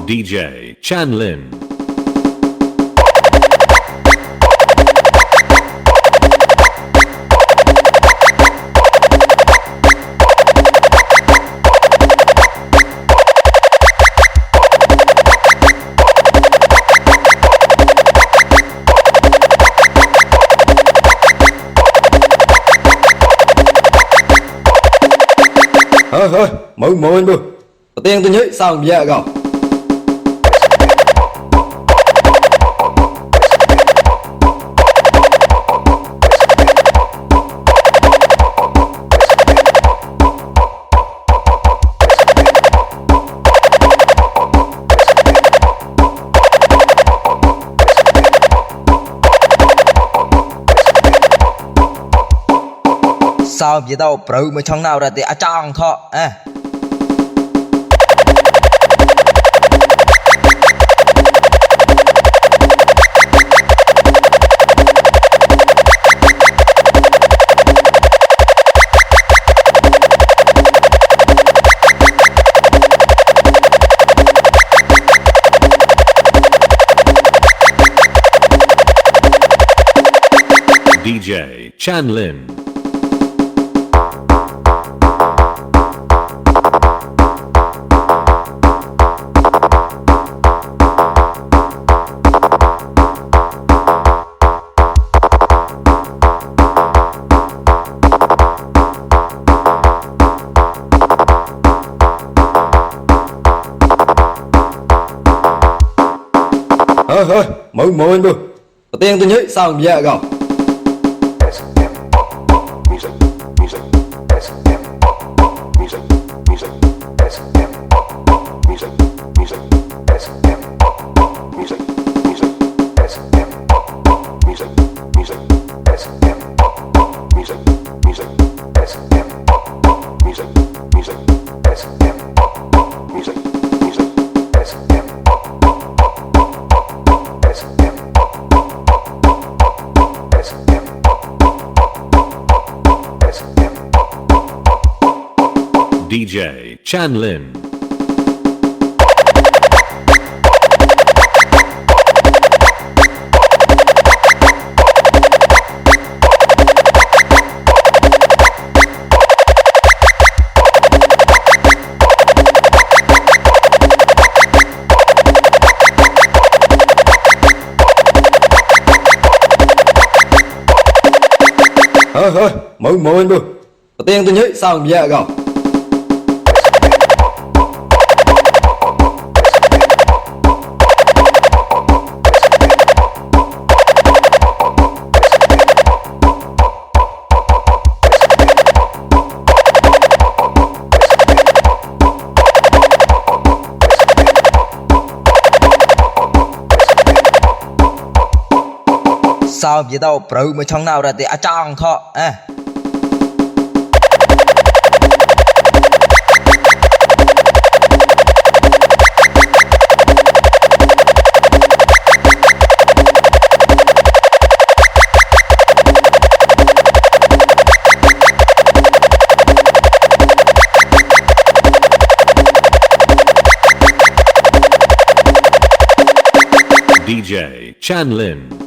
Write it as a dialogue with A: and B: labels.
A: DJ Chanlin.
B: Thôi, mời anh bơ. Đầu tiên tôi nhớ sao bây giờ không? Sao vậy đâu, bro mới trong nào ra thì chọn thôi.
A: DJ Chanlin.
B: Thôi, mời anh bơ. Đầu tiên tôi nhớ sao bây giờ không?
A: DJ Chanlin.
B: Thôi, mời anh bơ. Đầu tiên tôi nhớ sao bây giờ không? Sao vậy đâu, bro mới trong nào ra thì chọn thôi.
A: DJ Chanlin.